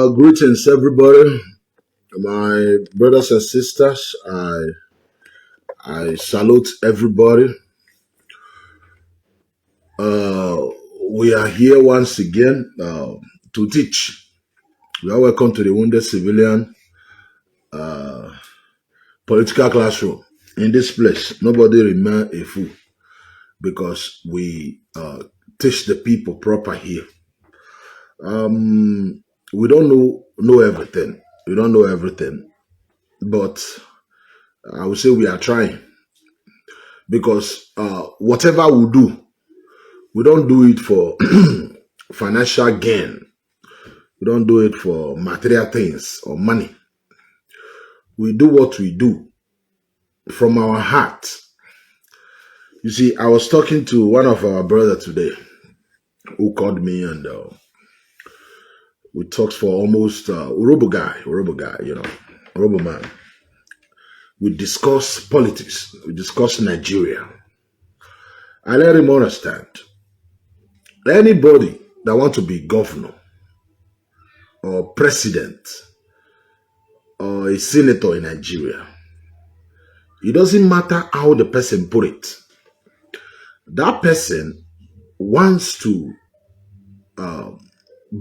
Greetings, everybody. My brothers and sisters, I salute everybody. Uh, we are here once again to teach. You are welcome to the Wounded Civilian Political Classroom. In this place, nobody remain a fool because we teach the people proper here. We don't know everything. We don't know everything, but I would say we are trying because whatever we do, we don't do it for financial gain. We don't do it for material things or money. We do what we do from our heart. You see, I was talking to one of our brothers today who called me and we talked for almost Urobo guy, Urobo man. We discuss politics. We discuss Nigeria. I let him understand. Anybody that want to be governor or president or a senator in Nigeria, it doesn't matter how the person put it. That person wants to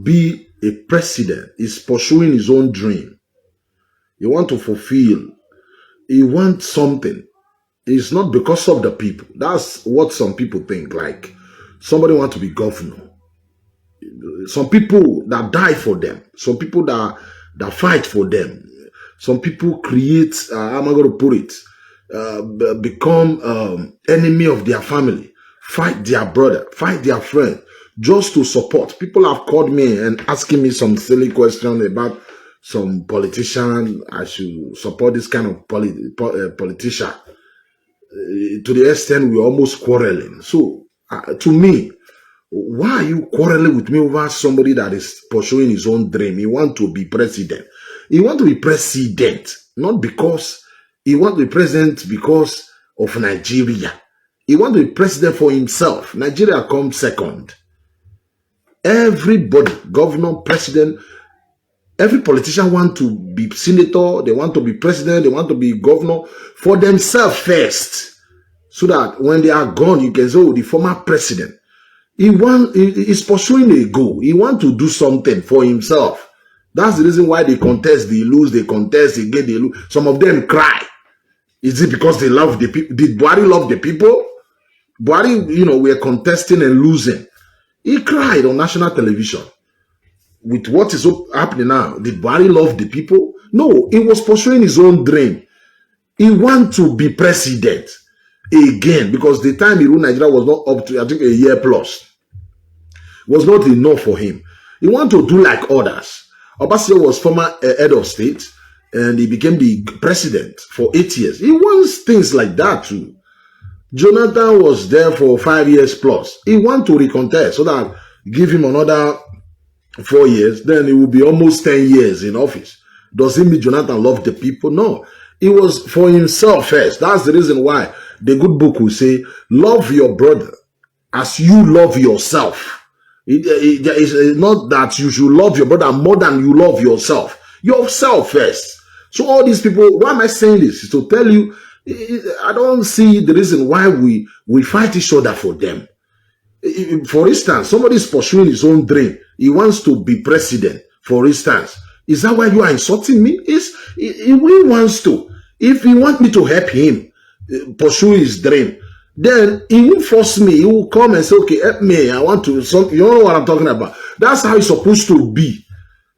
be a president, is pursuing his own dream. He wants to fulfill. He wants something. It's not because of the people. That's what some people think. Like somebody wants to be governor. Some people that die for them. Some people that fight for them. Some people create, how am I going to put it, become enemy of their family, fight their brother, fight their friend, just to support. People have called me and asking me some silly questions about some politician. I should support this kind of politician. To the extent we're almost quarreling. So, to me, why are you quarreling with me over somebody that is pursuing his own dream? He wants to be president. He wants to be president, not because he wants to be president because of Nigeria. He wants to be president for himself. Nigeria comes second. Everybody, governor, president, every politician want to be senator, they want to be president, they want to be governor for themselves first. So that when they are gone, you can say, oh, the former president. He's pursuing a goal. He wants to do something for himself. That's the reason why they contest, they lose, they contest, they get, they lose. Some of them cry. Is it because they love the people? Did Buhari love the people? Buhari, we are contesting and losing. He cried on national television. With what is happening now, did Buhari love the people? No, he was pursuing his own dream. He wants to be president again because the time he ruled Nigeria was not up to, I think, a year plus. Was not enough for him. He wanted to do like others. Obasanjo was former head of state and he became the president for 8 years. He wants things like that too. Jonathan was there for 5 years plus. He wants to recontest so that give him another 4 years, then it will be almost 10 years in office. Does it mean Jonathan loved the people? No. It was for himself first. That's the reason why the good book will say, love your brother as you love yourself. It is not that you should love your brother more than you love yourself. Yourself first. So all these people, why am I saying this? Is to tell you, I don't see the reason why we fight each other for them. For instance, somebody is pursuing his own dream. He wants to be president, for instance. Is that why you are insulting me? He wants to. If he wants me to help him pursue his dream, then he will force me. He will come and say, okay, help me. I want to, you know what I'm talking about. That's how it's supposed to be.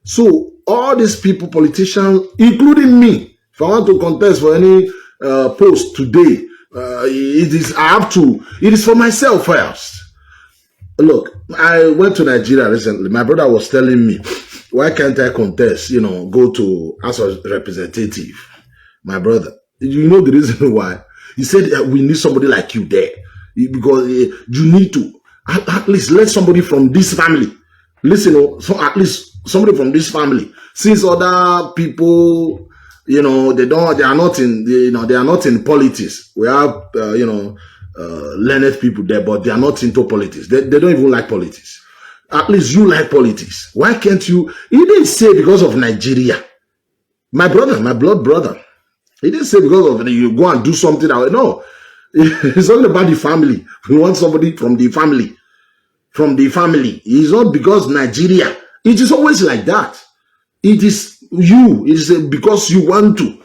So all these people, politicians, including me, if I want to contest for any post today, it is for myself first. Look, I went to Nigeria recently. My brother was telling me, why can't I contest, go to as a representative? My brother, you know the reason why? He said, we need somebody like you there. Because you need to, at least let somebody from this family, listen, so at least somebody from this family. Since other people, they are not in politics. We have, learned people there, but they are not into politics. They don't even like politics. At least you like politics. Why can't you? He didn't say because of Nigeria. My brother, my blood brother. He didn't say because of you go and do something. No. It's all about the family. We want somebody from the family. From the family. It's not because Nigeria. It is always like that. It is you. It is because you want to.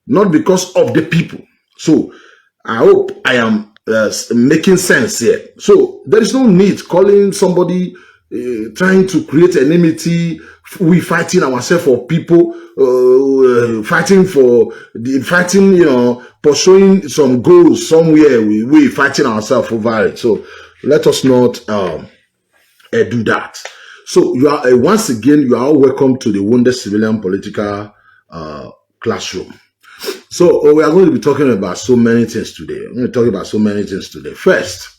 Not because of the people. So, I hope I am making sense here. So, there is no need calling somebody trying to create enmity. We fighting ourselves for people, fighting, you know, pursuing some goals somewhere. We fighting ourselves over it. So let us not do that. So you are once again, you are all welcome to the Wounded Civilian Political Classroom. So we are going to be talking about so many things today. I'm going to talk about so many things today. First,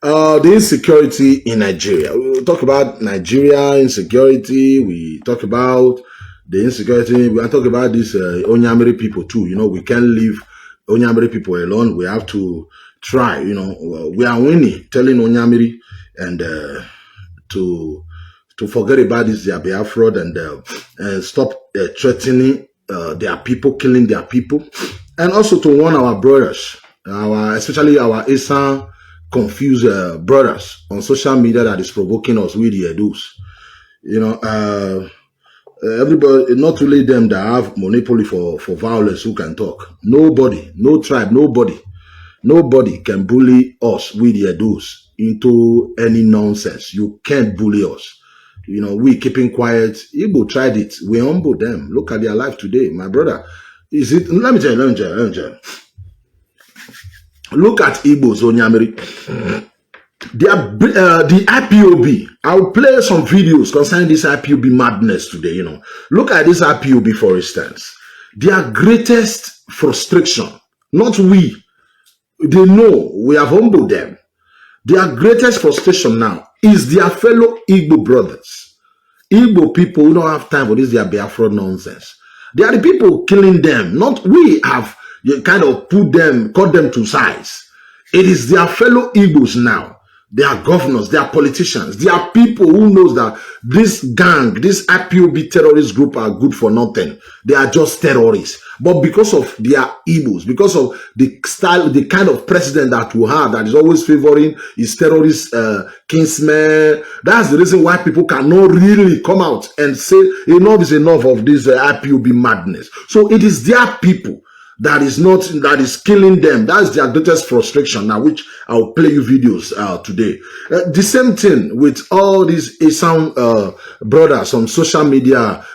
the insecurity in Nigeria. We will talk about Nigeria insecurity. We talk about the insecurity. We are talking about this Onyamiri people too. You know, we can't leave Onyamiri people alone. We have to try. You know, we are winning, telling Onyamiri and to forget about this their Biafra and stop threatening their people, killing their people, and also to warn our brothers, especially our Esan confused brothers on social media that is provoking us with the Edus. You know, everybody, not only them that have monopoly for violence who can talk. Nobody, no tribe, nobody can bully us with the Edus into any nonsense. You can't bully us. You know, we keeping quiet. Igbo tried it. We humble them. Look at their life today. My brother, is it? Let me tell you. Look at Igbo's Onyamiri. The IPOB. I'll play some videos concerning this IPOB madness today, you know. Look at this IPOB, for instance. Their greatest frustration, not we. They know we have humbled them. Their greatest frustration now is their fellow Igbo brothers. Igbo people who don't have time for this, their Biafra nonsense. They are the people killing them, not we have kind of cut them to size. It is their fellow Igbos now. They are governors, they are politicians, they are people who knows that this gang, this IPOB terrorist group are good for nothing. They are just terrorists. But because of their evils, because of the style, the kind of president that we have that is always favoring his terrorist kinsmen, that's the reason why people cannot really come out and say enough is enough of this IPOB madness. So it is their people that is killing them. That's their greatest frustration now, which I'll play you videos today. The same thing with all these Esan brothers on social media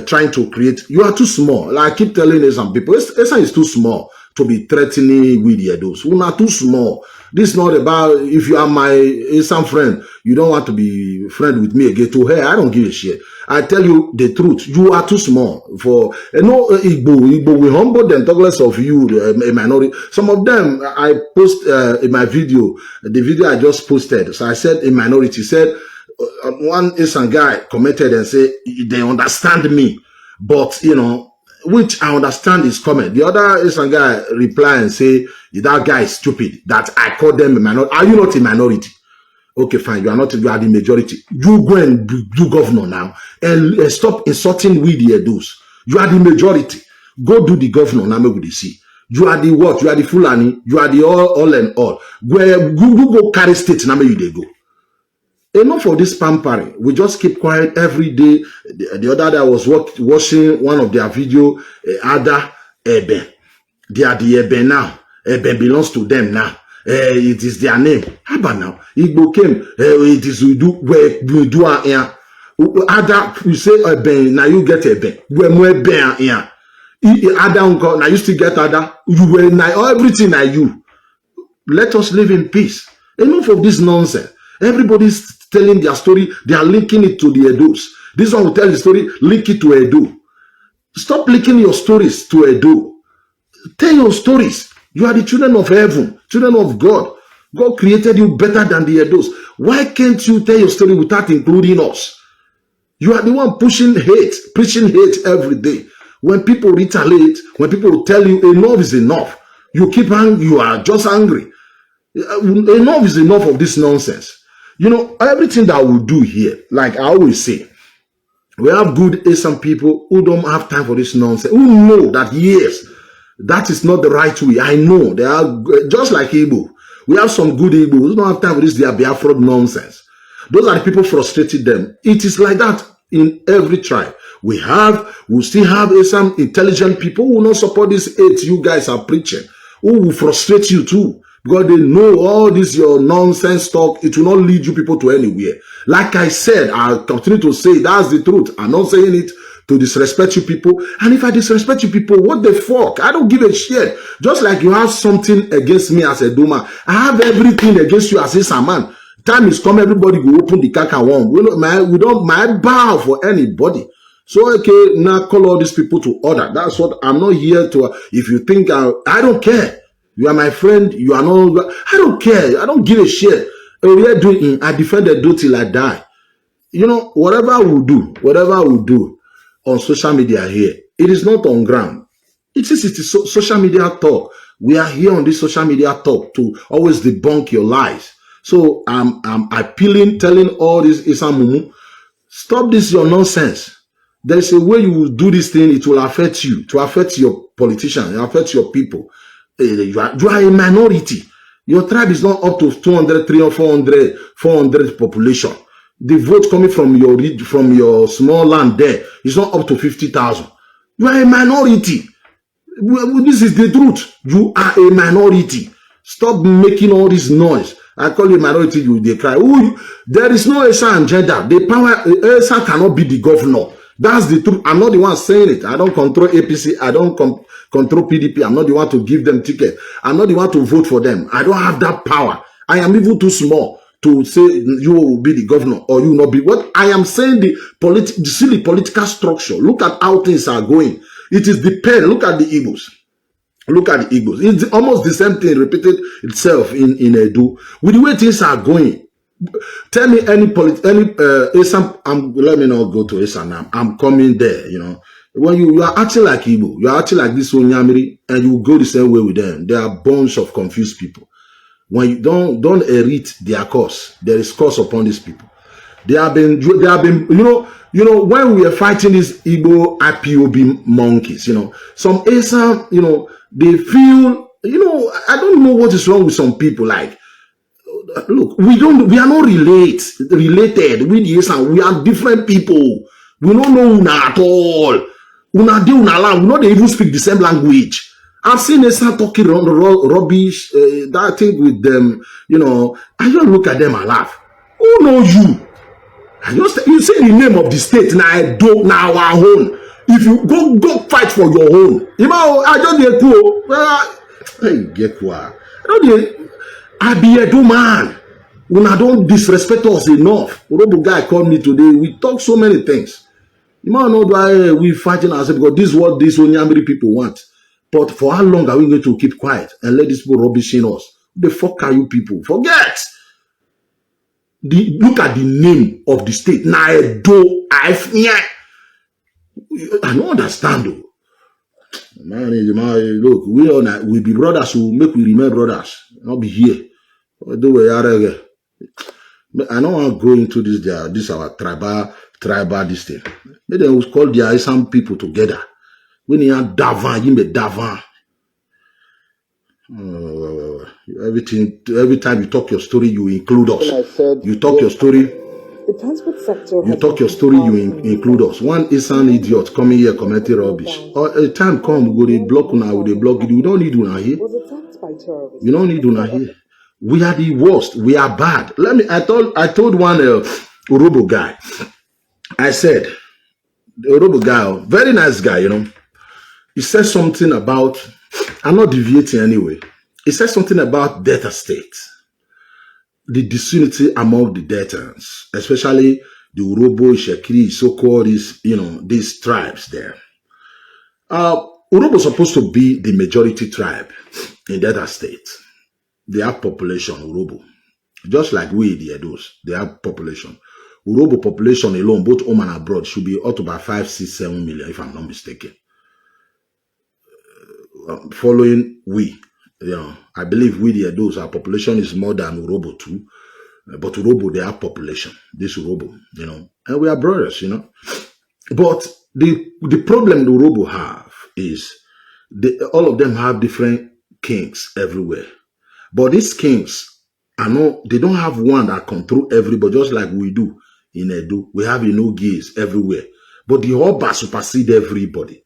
trying to create. You are too small. Like I keep telling Esan people, Esan is too small to be threatening with the Edos. We are too small. This is not about, if you are my Esan friend, you don't want to be friend with me again. To her, I don't give a shit. I tell you the truth. You are too small for Igbo. We humble them, talk less of you, a minority. Some of them I post in my video, the video I just posted. So I said a minority. Said one Esan guy commented and said they understand me, but you know, which I understand his comment. The other Esan guy reply and say that guy is stupid. That I call them a minority. Are you not a minority? Okay, fine. You are not. You are the majority. You go and do governor now and stop insulting we the Edus. You are the majority. Go do the governor now. Maybe we see. You are the what? You are the Fulani. You are the all and all. Where you go carry state now, maybe they go. Enough of this pampering. We just keep quiet every day. The other day I was watching one of their video. Ada Eben. They are the Eben now. Eben belongs to them now. It is their name. How about now? Igbo came. It is we do here. Ada, you say Eben, now you get Eben. Where more Ben here. Ada uncle, now you still get Ada. You were now everything are you. Let us live in peace. Enough of this nonsense. Everybody's telling their story. They are linking it to the Edus. This one will tell the story. Link it to Edo. Stop linking your stories to Edo. Tell your stories. You are the children of heaven, children of God. God created you better than the Edos. Why can't you tell your story without including us? You are the one pushing hate, preaching hate every day. When people retaliate, when people tell you enough is enough, you keep angry, you are just angry. Enough is enough of this nonsense. You know, everything that we do here, like I always say, we have good Asian people who don't have time for this nonsense, who know that, yes, that is not the right way. I know they are just like Igbo. We have some good Igbo who don't have time for this, their Biafra nonsense. Those are the people frustrated them. It is like that in every tribe. We still have some intelligent people who will not support this hate you guys are preaching, who will frustrate you too, because they know all this your nonsense talk, it will not lead you people to anywhere. Like I said, I'll continue to say that's the truth. I'm not saying it to disrespect you people. And if I disrespect you people, what the fuck? I don't give a shit. Just like you have something against me as a Duma, I have everything against you as a Saman. Time is come, everybody will open the kaka one. We don't bow for anybody. So, okay, now call all these people to order. That's what I'm not here to. If you think I don't care. You are my friend. You are not. I don't care. I don't give a shit. We are doing. I defend the do till I die. You know, whatever we do on social media here, it is not on ground. It is social media talk. We are here on this social media talk to always debunk your lies. So I'm appealing, telling all this Isamumu, stop this your nonsense. There's a way you will do this thing, it will affect you, to affect your politicians, it will affect your people. You are a minority. Your tribe is not up to 200, 300, 400 population. The vote coming from your small land there is not up to 50,000. You are a minority. This is the truth. You are a minority. Stop making all this noise. I call you a minority, they cry. Ooh, there is no Esa agenda. The power, Esa cannot be the governor. That's the truth. I'm not the one saying it. I don't control APC. I don't control PDP. I'm not the one to give them ticket. I'm not the one to vote for them. I don't have that power. I am even too small to say you will be the governor or you will not be. What I am saying, the silly political structure. Look at how things are going. It is the pen. Look at the Igbos. Look at the Igbos. It's almost the same thing repeated itself in Edo. With the way things are going, tell me let me not go to Esan now. I'm coming there, you know. When you are acting like Igbo, you are acting like this Onyamiri, and you go the same way with them. They are a bunch of confused people. When you don't elite their cause, there is cause upon these people. They have been, you know, when we are fighting these Igbo IPOB monkeys, you know, some Esan, you know, they feel, you know, I don't know what is wrong with some people. Like, look, we are not related with the Esan. We are different people. We don't know Una at all. Una de Una land. We know they even speak the same language. I've seen Esan talking rubbish, that thing with them, you know. I just look at them and laugh. Who knows you? You say the name of the state now our own. If you go fight for your own, you know, I just get what I be a do man. When I don't disrespect us enough. Orobo guy called me today. We talk so many things. You might know why we fighting ourselves because this is what these Onyamiri people want. But for how long are we going to keep quiet and let these people rubbishing us? The fuck are you people? Forget. Look at the name of the state. I don't understand though. Man, look, we be brothers who make we remain brothers. Not be here. I don't want to go into this our tribal this thing. Maybe they will call their some people together. When you are Davan, you may Davan. Every time you talk your story, you include us. You talk your story. The transport sector. You talk your story, you include us. One is an idiot coming here commenting rubbish. Or a time come, we go they block una, we they block it. We don't need una here. Was attacked by terrorists. We don't need una here. We are the worst. We are bad. I told one Orobo guy. I said, the Orobo guy, very nice guy, you know. He said something about, I'm not deviating anyway. He said something about Delta State. The disunity among the Deltans, especially the Urobo, Shekiri, so-called these tribes there. Urobo is supposed to be the majority tribe in Delta State. They have population, Urobo. Just like we, the Edos, they have population. Urobo population alone, both home and abroad, should be up to about 5, 6, 7 million, if I'm not mistaken. Following we, I believe we, the Edos, our population is more than Urobo too. But Urobo, they have population. This Urobo, and we are brothers, But the problem the Urobo have is all of them have different kings everywhere. But these kings they don't have one that control everybody, just like we do in Edo. We have Inogis everywhere. But the Oba supersede everybody.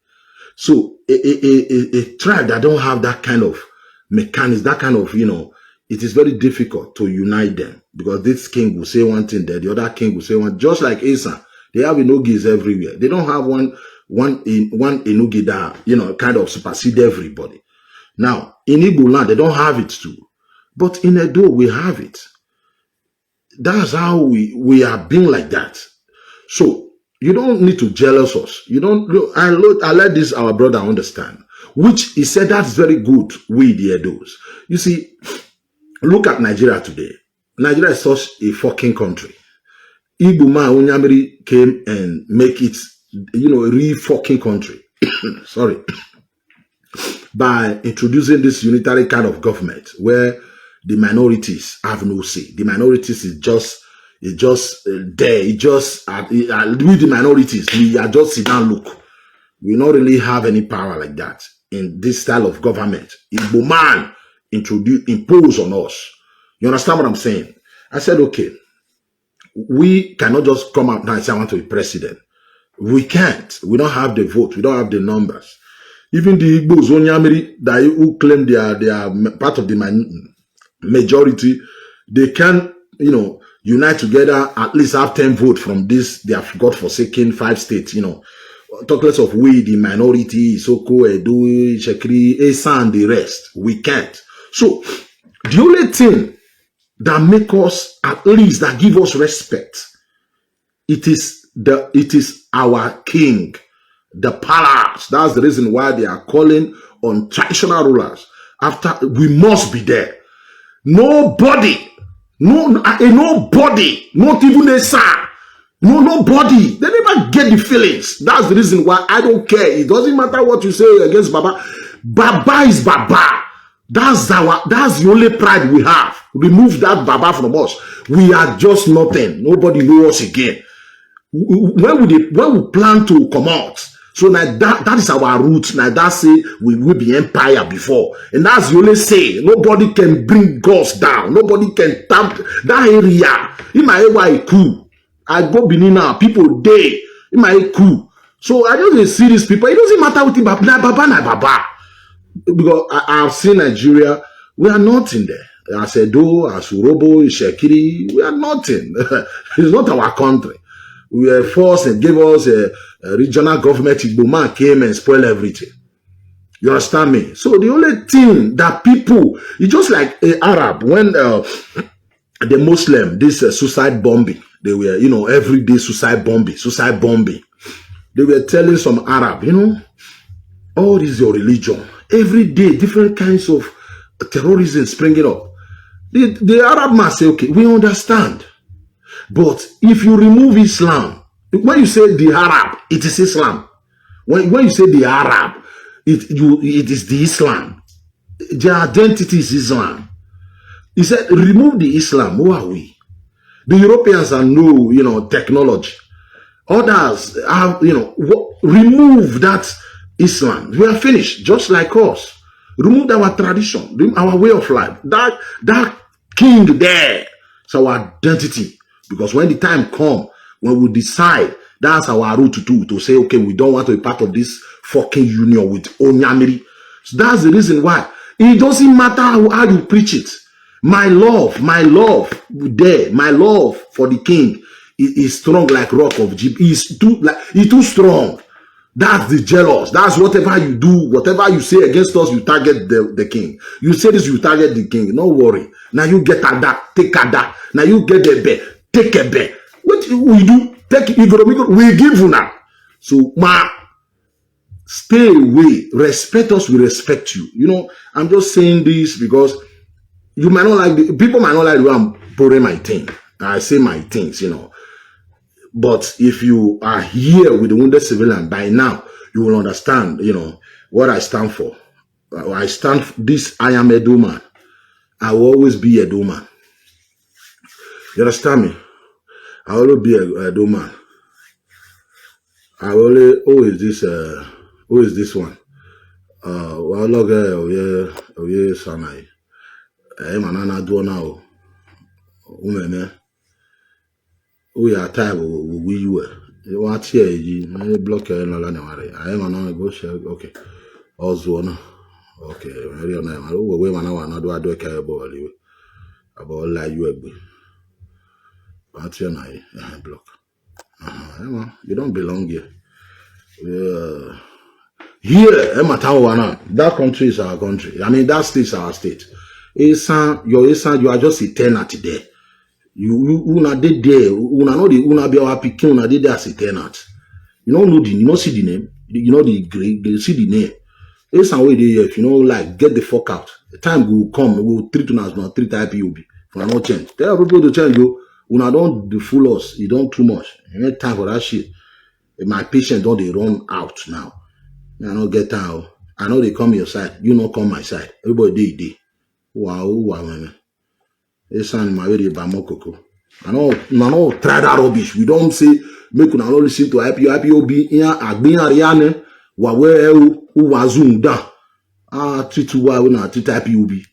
So a tribe that don't have that kind of mechanism, that kind of, it is very difficult to unite them, because this king will say one thing, the other king will say one. Just like Asa, they have Inogis everywhere. They don't have one Inogi that, kind of supersede everybody. Now, in Igbo land, they don't have it too. But in Edo, we have it. That's how we are being like that. So, you don't need to jealous us. You don't. I let this our brother understand, which he said that's very good with the Edos. You see, look at Nigeria today. Nigeria is such a fucking country. Igbo man Onyamiri came and make it, a real fucking country. Sorry. By introducing this unitary kind of government where the minorities have no say. The minorities is just there. With the minorities, we are just sit down, look. We don't really have any power like that in this style of government. Igbo man impose on us. You understand what I'm saying? I said, okay, we cannot just come out now and say I want to be president. We can't. We don't have the vote. We don't have the numbers. Even the Igbos, Onyamiri, who claim they are part of the majority, they can, unite together, at least have 10 votes from this, they have God-forsaken 5 states, Talk less of we, the minority, Isoko, Edo, Shekri, Esa, and the rest. We can't. So, the only thing that make us, at least, that give us respect, it is our king, the palace. That's the reason why they are calling on traditional rulers. After, we must be there. Nobody, nobody, not even a son, nobody. They never get the feelings. That's the reason why I don't care. It doesn't matter what you say against Baba. Baba is Baba. That's the only pride we have. Remove that Baba from us. We are just nothing. Nobody knows us again. When we plan to come out, so that is our root. Now that say we will be empire before, and that's the only say. Nobody can bring us down. Nobody can tap that area. In my area, cool. I go Benin now. People day in my cool. So I just see these people. It doesn't matter what Baba. Because I have seen Nigeria. We are nothing there. As Edo, as Urobo, Shekiri, we are nothing. It's not our country. We were forced and gave us a regional government. Igbo man came and spoiled everything. You understand me? So the only thing that people, it's just like Arab, when the Muslim, this suicide bombing, they were, every day suicide bombing. They were telling some Arab, all this is your religion. Every day, different kinds of terrorism springing up. The Arab man say, okay, we understand. But if you remove Islam, when you say the Arab, it is Islam. When you say the Arab, it is the Islam. Their identity is Islam. He said, remove the Islam. Who are we? The Europeans are no, technology. Others have, remove that Islam. We are finished, just like us. Remove our tradition, our way of life. That king there is our identity. Because when the time comes, when we decide, that's our route to say, okay, we don't want to be part of this fucking union with Onyamiri. So that's the reason why. It doesn't matter how you preach it. My love there, my love for the king is strong like rock of Jib. It's too strong. That's the jealous. That's whatever you do, whatever you say against us, you target the king. You say this, you target the king. No worry. Now you get at that, take at that. Now you get the bear. Take a bet. What we do? Take it. We give you now. So, stay away. Respect us. We respect you. I'm just saying this because you might not like people might not like the way I'm pouring my thing. I say my things, But if you are here with the wounded civilian, by now you will understand, what I stand for. I am a Edo man. I will always be a Edo man. You understand me? I will be a man. I will. Who is this? Who is this one? Well, look, yeah, Sanai. Manana do now. Women, we are tired. We were. You want here? You block your no land. I am an go share. Okay. Also, okay. Very nice. We man do care about you. About like you agree. But you know, block. You don't belong here. Here, that country is our country. I mean, that state is our state. You are just a tenant there. You una did there. Una know the una be our picking. Una did there as a tenant. You don't know you don't see the name. You know the grade. You see the name. It's some way there. If you know, like, get the fuck out. The time will come. We will treat us not treat IPOB. For no change. Tell people to change you. Una don't fool us. You don't too much. You need time for that shit. My patient don't they run out now. I don't get time. I know they come your side. You not come my side. Everybody day. Wow, man. It's an my way by Mokoko. I know try that rubbish. We don't say make una not listen to IPOB here. Agbin Ariane. Wawe who wazung da. Treat why we not treat IPOB.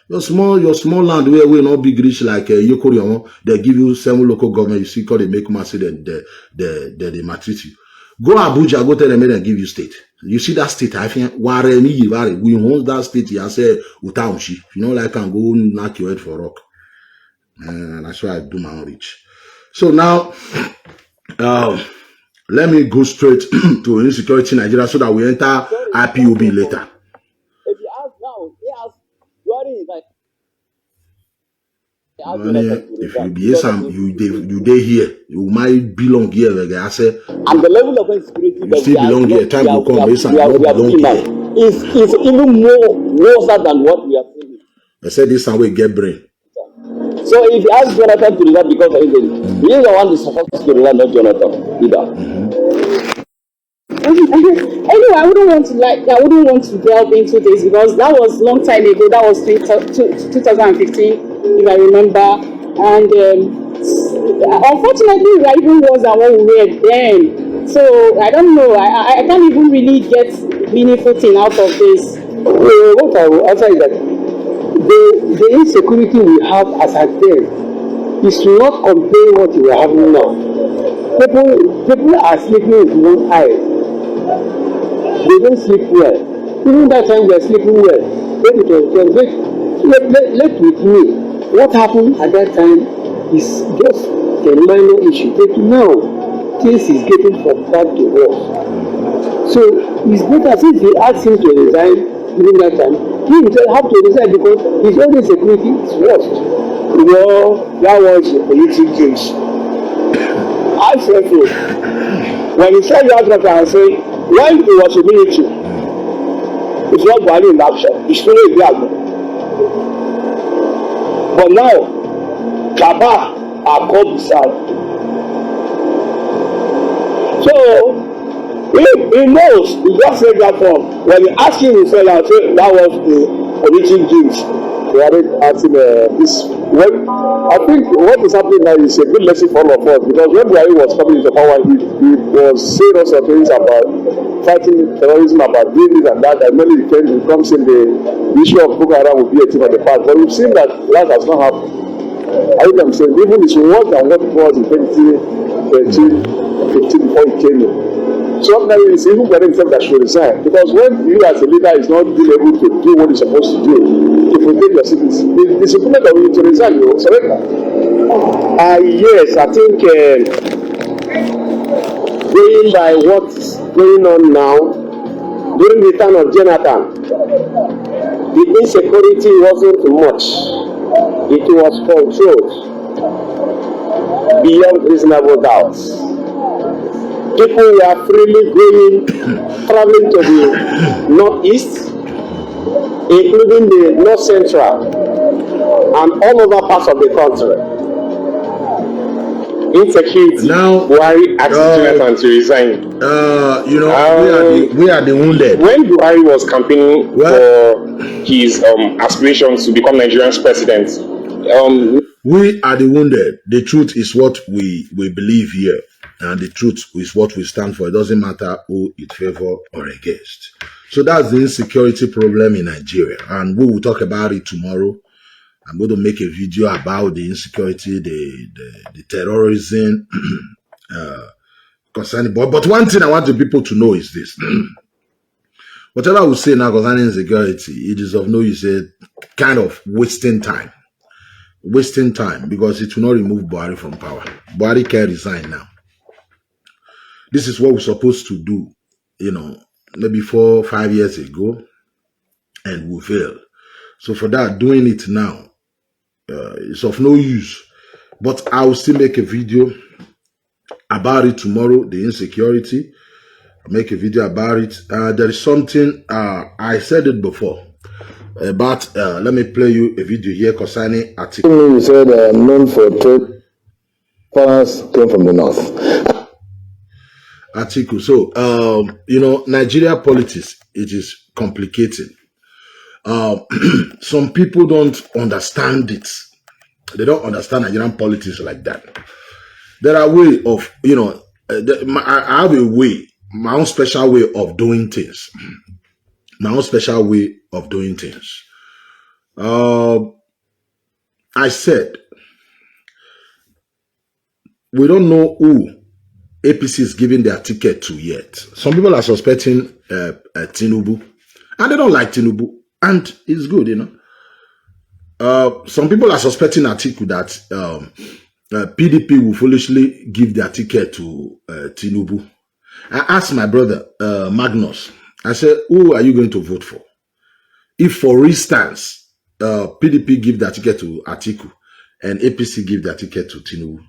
Your small land where we not big rich like Yokorion. They give you 7 local government. You see, call they make massive. They maltreat you. Go Abuja, go tell them and give you state. You see that state, I think, we want that state, I say, Utaunshi. If you don't like, can go knock your head for rock. And that's why I do my own reach. So now, let me go straight to insecurity Nigeria so that we enter IPOB later. If you ask now, they ask, what is like? If you be some, you day here, you might belong here. Like I say, and the level of insecurity you still belong here. Time will come, you not belong here. Is even more worse than what we are seeing. I said this time we get brain. So if you ask Jonathan to do that because of Israel, he is the one who is supposed to do that, not Jonathan either. Anyway, I wouldn't want to delve into this because that was a long time ago. That was 2015. If I remember, and unfortunately, we are even worse than what we were then. So I don't know. I can't even really get meaningful thing out of this. What I will answer is that the insecurity we have as at then is not comparing what we are having now. People are sleeping with one eye. They don't sleep well. Even that time they are sleeping well. When it was let with me. What happened at that time is just a minor issue. But now, things is getting from bad to worse. So it's better since they asked him to resign during that time. He himself have to resign because his own insecurity is worse. Well, that was a political case. I said so. When he said that, I say, when he was in military, it's not value in action. It's still a drag. But now, Kaba are called South. So, he knows, he just said that from, when he asked him, he said that was the political games. They are asking this. When, I think what is happening now is a good lesson for all of us because when Buhari was coming into power, he was saying also things about fighting terrorism, about doing this and that, and when it comes in the issue of Boko Haram will be a thing of the past. But we've seen that has not happened. I think I'm saying even it's worse than what it was in 2015 before he came in. So now it's even better himself that should resign because when you as a leader is not being able to do what you're supposed to do to protect your citizens, it's important of you to resign, you surrender. Yes, I think going by what's going on now, during the time of Jonathan, the insecurity wasn't much. It was controlled beyond reasonable doubts. People were freely traveling to the northeast, including the north central, and all other parts of the country. Insecurity. Now, Buhari asked Jonathan to resign. We are the wounded. When Buhari was campaigning for his aspirations to become Nigerian's president, We are the wounded. The truth is what we believe here. And the truth is what we stand for. It doesn't matter who it favor or against. So that's the insecurity problem in Nigeria. And we will talk about it tomorrow. I'm going to make a video about the insecurity, the terrorism concerning. But one thing I want the people to know is this. Whatever we say now concerning insecurity, it is of no use, kind of wasting time. Wasting time because it will not remove Buhari from power. Buhari can resign now. This is what we're supposed to do, maybe 4 or 5 years ago, and we failed. So for that, doing it now is of no use. But I will still make a video about it tomorrow, the insecurity. I'll make a video about it. There is something, I said it before. But let me play you a video here concerning Atiku. You said known for trade finance came from the north. Atiku. So Nigeria politics, it is complicated. Some people don't understand it. They don't understand Nigerian politics like that. There are ways of I have a way, my own special way of doing things. My own special way of doing things. I said, we don't know who APC is giving their ticket to yet. Some people are suspecting Tinubu, and they don't like Tinubu, and it's good, Some people are suspecting Atiku that PDP will foolishly give their ticket to Tinubu. I asked my brother, Magnus, I said, who are you going to vote for? If, for instance, PDP give their ticket to Atiku and APC give their ticket to Tinubu,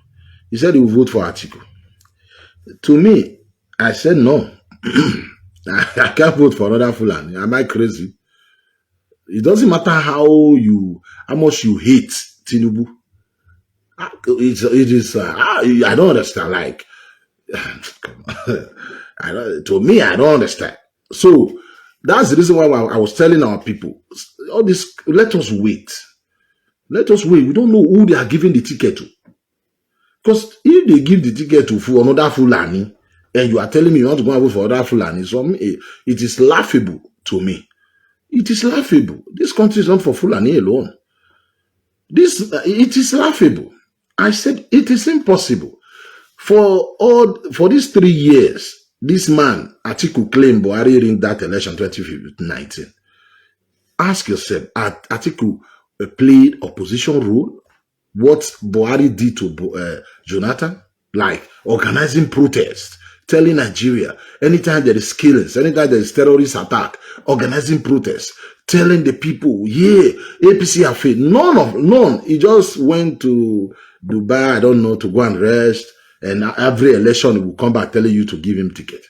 he said he will vote for Atiku. To me, I said no. I can't vote for another Fulani. Am I crazy? It doesn't matter how much you hate Tinubu. I don't understand. Like, to me, I don't understand. So that's the reason why I was telling our people, all this, let us wait. Let us wait. We don't know who they are giving the ticket to. Because if they give the ticket to another Fulani, and you are telling me you want to go and vote for other Fulani, so it is laughable to me. It is laughable. This country is not for Fulani alone. It is laughable. I said it is impossible. For these 3 years, this man, Atiku, claimed Buhari in that election 2019. Ask yourself, Atiku played opposition role? What Buhari did to Jonathan? Like organizing protests, telling Nigeria, anytime there is killings, anytime there is terrorist attack, organizing protests, telling the people, yeah, APC have failed. None. He just went to Dubai, I don't know, to go and rest. And every election, he will come back telling you to give him ticket.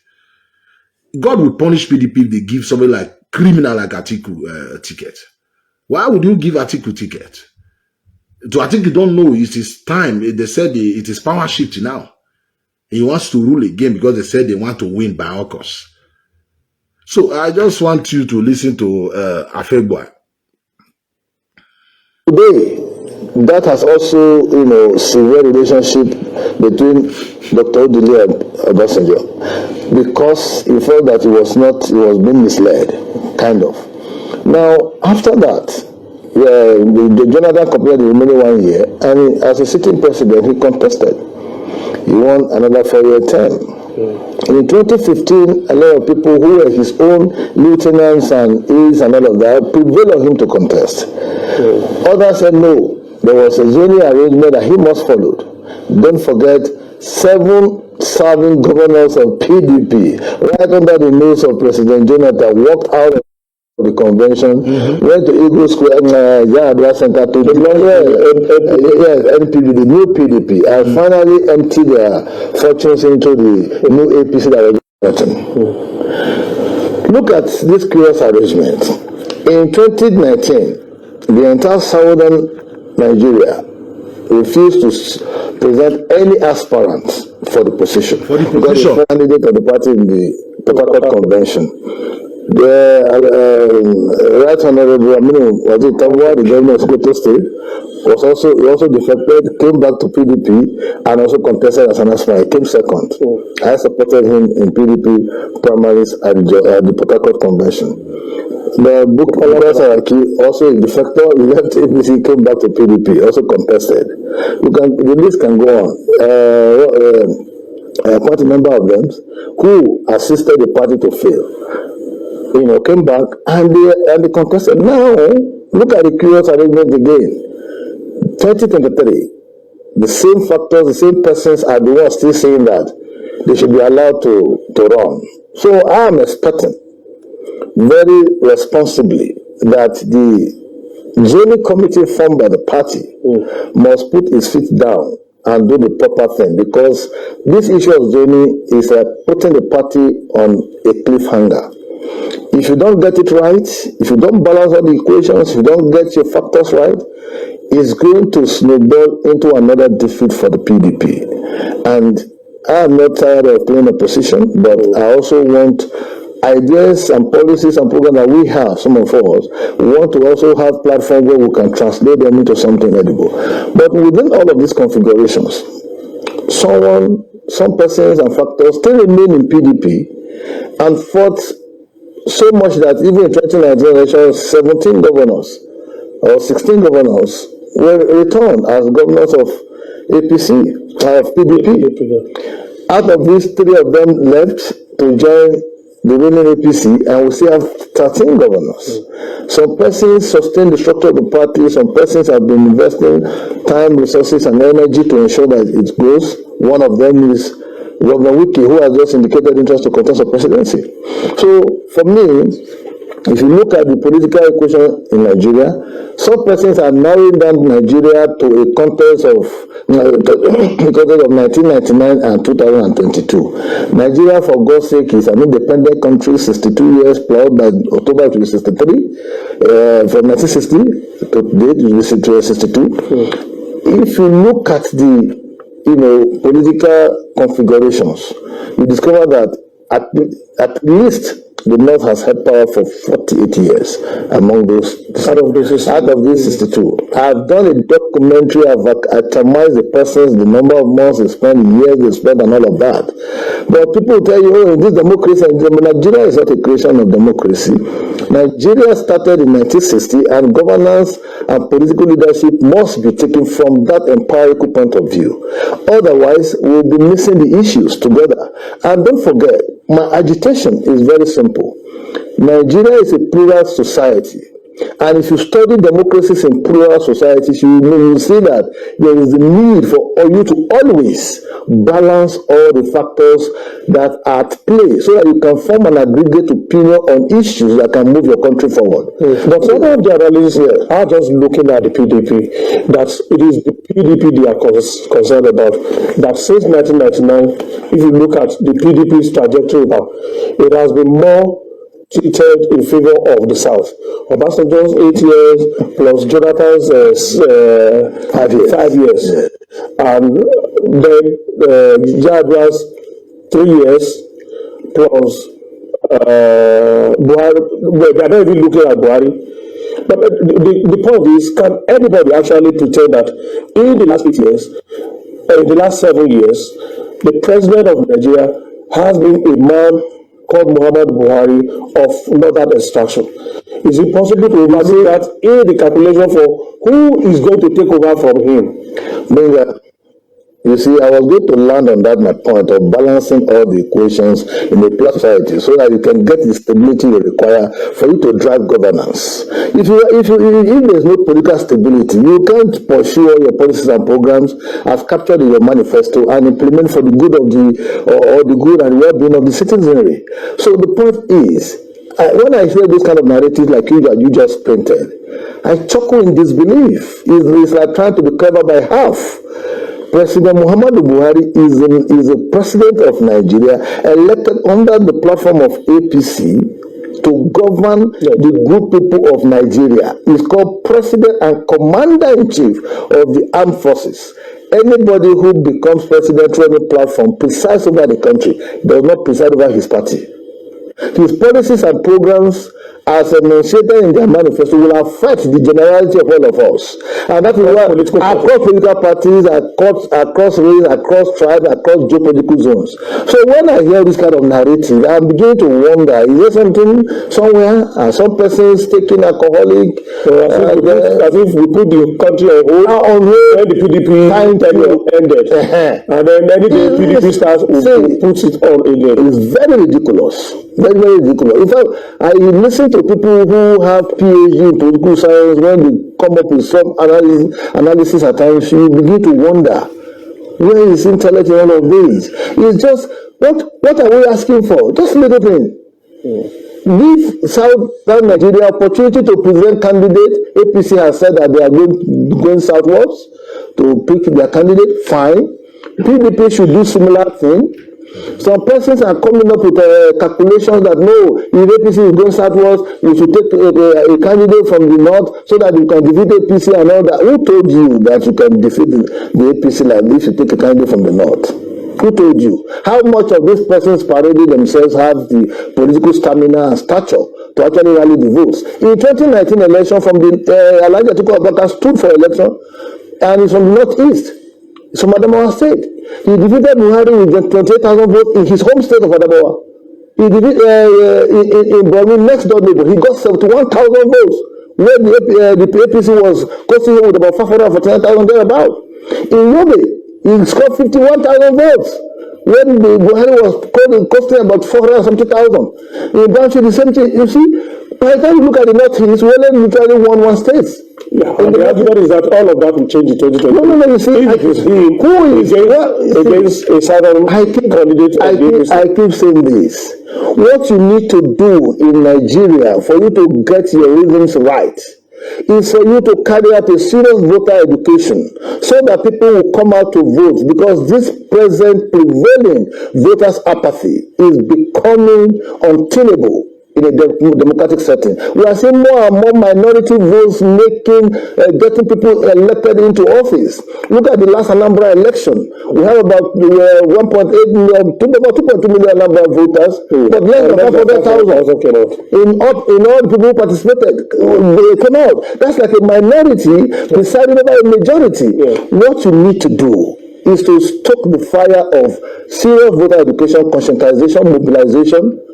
God will punish PDP if they give somebody like criminal like Atiku ticket. Why would you give Atiku ticket? To Atiku, don't know, it is time. They said it is power shift now. He wants to rule again because they said they want to win by all costs. So I just want you to listen to Afegboy. Today, that has also, severe relationship between Dr. Odili and Obasanjo, because he felt that he was being misled, kind of. Now, after that, the Jonathan completed the remaining 1 year, and as a sitting president, he contested. He won another 4-year term. In 2015, a lot of people who were his own lieutenants and aides and all of that prevailed on him to contest. Others said no. There was a zoning arrangement that he must follow. Don't forget, 7 serving governors of PDP, right under the nose of President Jonathan, walked out of the convention, went to Eagle Square, Yadwa Center to belong NPD, the new PDP, and finally emptied their fortunes into the new APC that was gotten. Look at this curious arrangement. In 2019, the entire southern Nigeria refused to present any aspirant for the position. Because the candidate of the party in the Port Harcourt Convention. The Right Honorable Aminu Waziri, the governor of Sokoto State, he also defected, came back to PDP, and also contested as an aspirant. He came second. I supported him in PDP primaries at the Port Harcourt Convention. The book Saraki, also a defector, he left APC, came back to PDP, also contested. The list can go on. Quite a number of them who assisted the party to fail, came back and they contested. Now, look at the curious arrangement again. 2023, the same factors, the same persons are the ones still saying that they should be allowed to run. So I am expecting very responsibly that the zoning committee formed by the party must put its feet down and do the proper thing, because this issue of zoning is putting the party on a cliffhanger. If you don't get it right, if you don't balance all the equations, if you don't get your factors right, it's going to snowball into another defeat for the PDP. And I am not tired of playing opposition, but I also want ideas and policies and programs that we have, some of us, we want to also have platforms where we can translate them into something edible. But within all of these configurations, some persons and factors still remain in PDP and fought so much that even in 2019 elections, 17 governors or 16 governors were returned as governors of APC, of PDP. Out of these, 3 of them left to join the ruling APC, and we still have 13 governors. Some persons sustain the structure of the party, some persons have been investing time, resources, and energy to ensure that it grows. One of them is Governor Wiki, who has just indicated interest to contest the presidency. So, for me, if you look at the political equation in Nigeria, some persons are narrowing down Nigeria to a contest of 1999 and 2022. Nigeria, for God's sake, is an independent country, 62 years, plowed by October to 63. From 1960 to date, it will be 62. If you look at the political configurations, you discover that at least the North has had power for 48 years among those out of these 62. I've done a documentary, I've itemized the persons, the number of months they spent, years they spent, and all of that. But people tell you, this democracy, Nigeria is not a creation of democracy. Nigeria started in 1960, and governance and political leadership must be taken from that empirical point of view. Otherwise, we'll be missing the issues together. And don't forget, my agitation is very simple. Nigeria is a plural society. And if you study democracies in plural societies, you will see that there is a need for you to always balance all the factors that are at play so that you can form an aggregate opinion on issues that can move your country forward. But some of the analysts are just looking at the PDP, that it is the PDP they are concerned about. That since 1999, if you look at the PDP's trajectory now, it has been more tilted in favor of the South. Obasanjo's 8 years plus Jonathan's 5 years. And then Yar'Adua's 3 years plus Buhari. Well, they are not even looking at Buhari. But the point is, can anybody actually pretend that in the last 8 years, in the last 7 years, the president of Nigeria has been a man called Muhammad Buhari of northern extraction? Is it possible to imagine that in the calculation for who is going to take over from him? You see, I was going to land on that, my point of balancing all the equations in a plural society so that you can get the stability you require for you to drive governance. If there's no political stability, you can't pursue all your policies and programs as captured in your manifesto and implement for the good of the good and well-being of the citizenry. So the point is, when I hear this kind of narrative like you just painted, I chuckle in disbelief. It's like trying to be clever by half. President Muhammadu Buhari is a president of Nigeria elected under the platform of APC to govern the good people of Nigeria. He's called President and Commander-in-Chief of the Armed Forces. Anybody who becomes president through any platform presides over the country, does not preside over his party. His policies and programs, as enunciated in their manifesto, will affect the generality of all of us. And that is why across political parties, across race, across tribes, across geopolitical zones. So when I hear this kind of narrative, I'm beginning to wonder, is there something somewhere? Are some persons taking alcoholic? As if we put the country on hold when the PDP time ended. And then the PDP starts puts it on again. It's very ridiculous. Very, very ridiculous. In fact, I listen to people who have PhD in political science. When they come up with some analysis at times, you begin to wonder, where is intellect in all of this? It's just, what are we asking for? Just a little thing. Give Southern Nigeria opportunity to present candidate. APC has said that they are going southwards to pick their candidate. Fine. PDP should do similar thing. Some persons are coming up with calculations that no, if APC is going southwards, we should take a candidate from the north so that we can defeat APC and all that. Who told you that you can defeat the APC like this? You take a candidate from the north. Who told you? How much of these persons parading themselves have the political stamina and stature to actually rally the votes? In 2019 election, from the Elijah Atiku Abubakar stood for election, and he's from the northeast. It's from Adamawa State. He defeated Buhari with 28,000 votes in his home state of Adamawa. He defeated in Borno, next door neighbor, he got 71,000 votes, where the APC was costing him with about 549,000 thereabout. In Yobe, he scored 51,000 votes, when the Buhari was costing about 470,000. In Banchi, the same thing. You see, by the time you look at the northeast, we only literally won one state. Yeah, and the argument is that all of that will change in 2020. No, you see, who is against a southern candidate? I keep saying this. What you need to do in Nigeria for you to get your rhythms right is for you to carry out a serious voter education so that people will come out to vote, because this present prevailing voters' apathy is becoming untenable in a democratic setting. We are seeing more and more minority votes getting people elected into office. Look at the last Anambra election. We have about 1.8 million, about 2.2 million number of voters, but less than 500,000 came out. In all the people who participated, they came out. That's like a minority deciding over a majority. Yeah. What you need to do is to stoke the fire of serious voter education, conscientization, mobilization,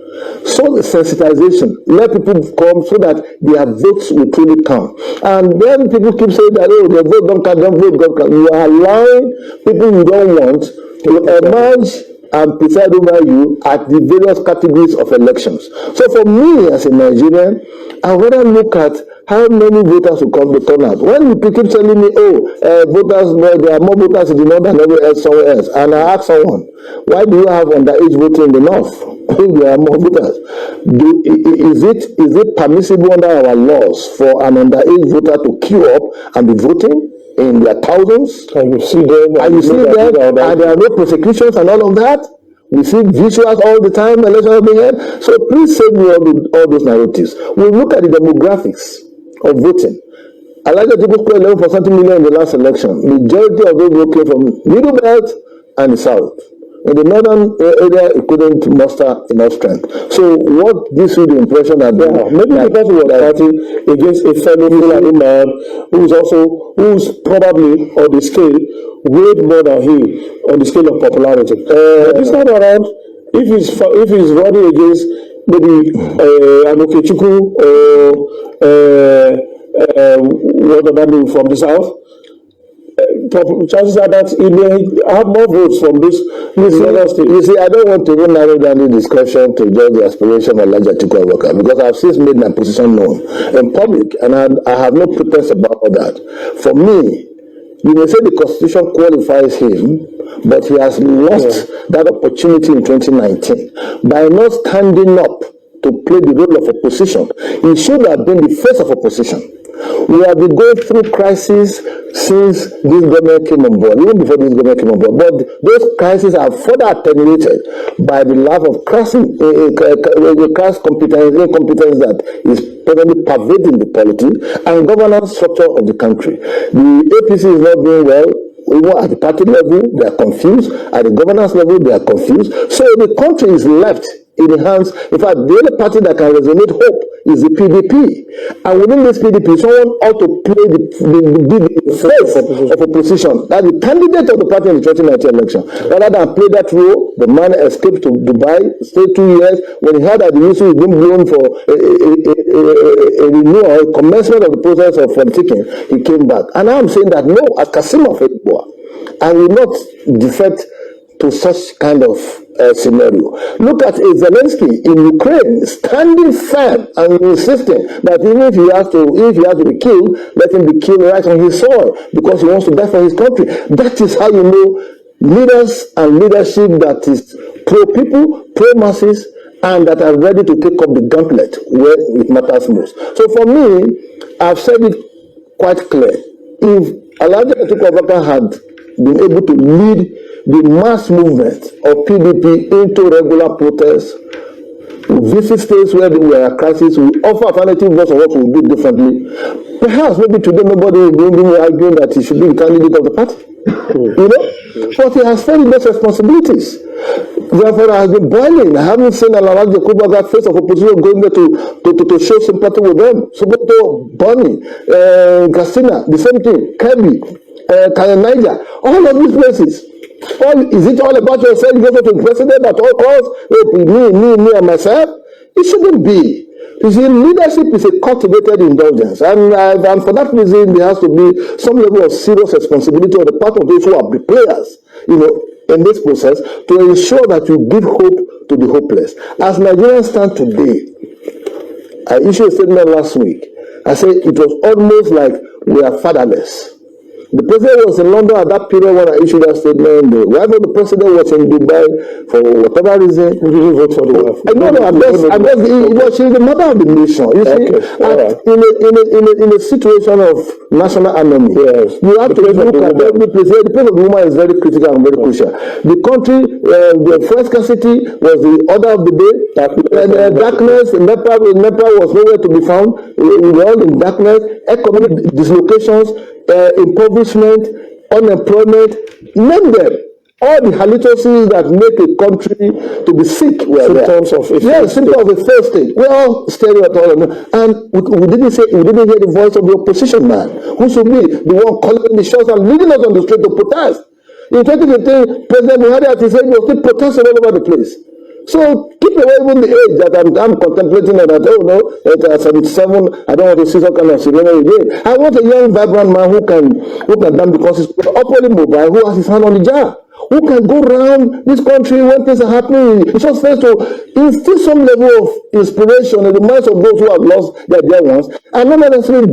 so the sensitization, let people come so that their votes will truly count. And then people keep saying that, oh, their vote don't count, don't vote, don't count. You are allowing people you don't want to emerge and preside over you at the various categories of elections. So for me as a Nigerian, I want to look at how many voters will come to turn out. When people keep telling me, voters, there are more voters in the north than somewhere else, and I ask someone, why do you have underage voting in the north? There are more voters. Is it permissible under our laws for an underage voter to queue up and be voting in their thousands? And you see them, and there are no prosecutions and all of that? We see visuals all the time, elections being held. So please save me all those narratives. We look at the demographics of voting. Elijah Atiku scored 11% million in the last election. Majority of those votes came from Middle Belt and the South. In the northern area, it couldn't muster enough strength. So what gives you the impression that maybe the person was fighting against a fellow Fulani man who's probably on the scale weighed more than him on the scale of popularity. This time around, if he's running against maybe Anokechukwu or whatever name from the south, chances are that he may have more votes from this other state. You see, I don't want to even narrow down the discussion to just the aspiration of Elijah Atiku Abubakar, because I've since made my position known in public, and I have no pretense about that. For me, you may say the Constitution qualifies him, but he has lost that opportunity in 2019 by not standing up to play the role of opposition. He should have been the face of opposition. We have been going through crises since this government came on board, even before this government came on board. But those crises are further attenuated by the lack of crass incompetence that is presently pervading the polity and governance structure of the country. The APC is not doing well. Even at the party level, they are confused. At the governance level, they are confused. So the country is left in the hands. In fact, the only party that can resonate hope is the PDP. And within this PDP, someone ought to play the face of opposition. That's the candidate of the party in the 2019 election. Rather than play that role, the man escaped to Dubai, stayed 2 years. When he heard that the issue is being blown for a renewal, a commencement of the process of politicking, he came back. And I'm saying that no, as Kassim Afegbua, I will not defect to such kind of scenario. Look at Zelensky in Ukraine, standing firm and insisting that even if he has to be killed, let him be killed right on his soil because he wants to die for his country. That is how you know leaders and leadership that is pro-people, pro-masses, and that are ready to take up the gauntlet where it matters most. So for me, I've said it quite clear. If Alhaji Atiku Abubakar had been able to lead the mass movement of PDP into regular protests, visit states where there were a crisis, we offer alternative voice of what we do differently. Perhaps maybe today nobody will be arguing that he should be the candidate of the party. You know? But he has failed those responsibilities. Therefore, I have been boiling. I haven't seen Alhaji Atiku Abubakar face of opposition going there to show sympathy with them. Sokoto, Bonny, Katsina, the same thing, Kebbi, Niger, all of these places. Is it all about yourself? You go to the president at all costs? Me, and myself? It shouldn't be. You see, leadership is a cultivated indulgence, and for that reason, there has to be some level of serious responsibility on the part of those who are the players, you know, in this process, to ensure that you give hope to the hopeless. As Nigerians stand today, I issued a statement last week. I said it was almost like we are fatherless. The president was in London at that period when I issued that statement. The wife of the president was in Dubai for whatever reason. You didn't vote for the wife. She's the mother of the nation. You see, in a situation of national enemy, yes, you have to look at every place. The place of the woman is very critical and very crucial. The country, the first scarcity was the order of the day. Darkness, Nepal was nowhere to be found. We were all in darkness. Economic dislocations, impoverishment, unemployment, name them. All the halitosis that make a country to be sick were symptoms of a symptoms of a failed state. We all staring at all of them. And we didn't hear the voice of the opposition man, who should be the one calling the shots and leading us on the street to protest. In 2015, President Buhari at his age was still protesting all over the place. So keep away even the age that I'm contemplating that, oh no, at 77, I don't want to see some kind of ceremony again. I want a young, vibrant man who can damn the causes, upwardly mobile, who has his hand on the jar, who can go around this country when things are happening. It's just fair to instill some level of inspiration in the minds of those who have lost their dear ones, and not necessarily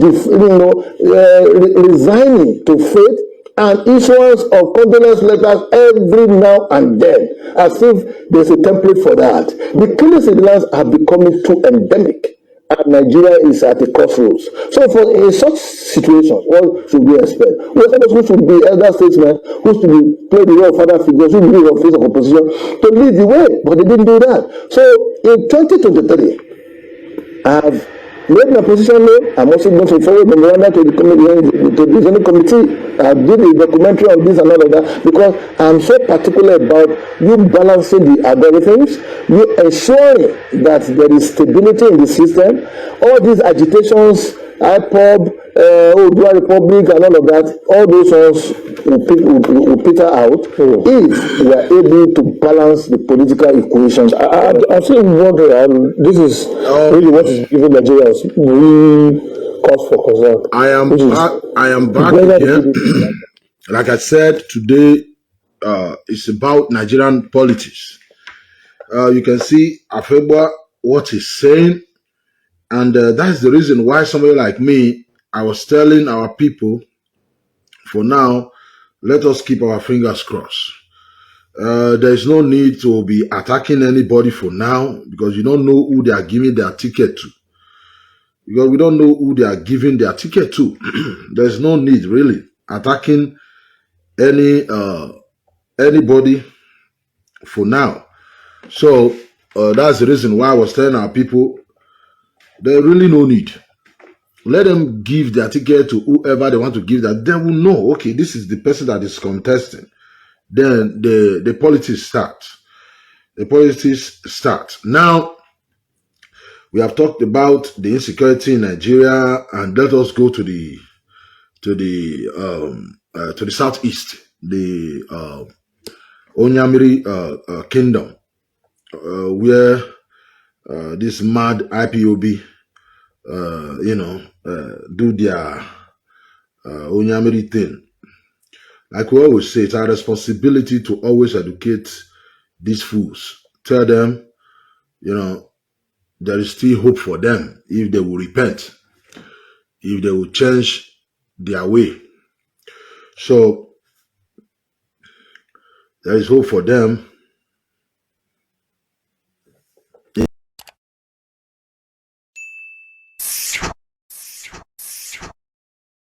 resigning to fate and issuance of condolence letters every now and then, as if there's a template for that. The killings in the lands are becoming too endemic, and Nigeria is at a crossroads. So in such situations, what should we expect? Well, who should be elder statesmen, who should play the role of father figures, who should be the face of opposition, to lead the way, but they didn't do that. So in 2023, I have made my position known. I'm also going to forward memoranda to the Senate committee. I did a documentary on this and all of that because I'm so particular about you balancing the algorithms, you ensuring that there is stability in the system. All these agitations, IPOB, Odua Republic, and all of that, all those ones will peter out if we are able to balance the political equations. I'm still wondering, this is really what is giving Nigerians cause for concern. I am back again. Like I said, today it's about Nigerian politics. You can see Afegbua, what he's saying, and that's the reason why somebody like me, I was telling our people, for now, let us keep our fingers crossed. There is no need to be attacking anybody for now, because you don't know who they are giving their ticket to. Because we don't know who they are giving their ticket to. There's no need really attacking anybody for now. So that's the reason why I was telling our people, there's really no need. Let them give their ticket to whoever they want to give that. They will know, okay, this is the person that is contesting. Then the politics starts. the politics start. Now, we have talked about the insecurity in Nigeria, and let us go to the southeast, the Onyamiri kingdom, where this mad IPOB, do their Onyamiri thing. Like we always say, it's our responsibility to always educate these fools. Tell them, there is still hope for them if they will repent, if they will change their way. So there is hope for them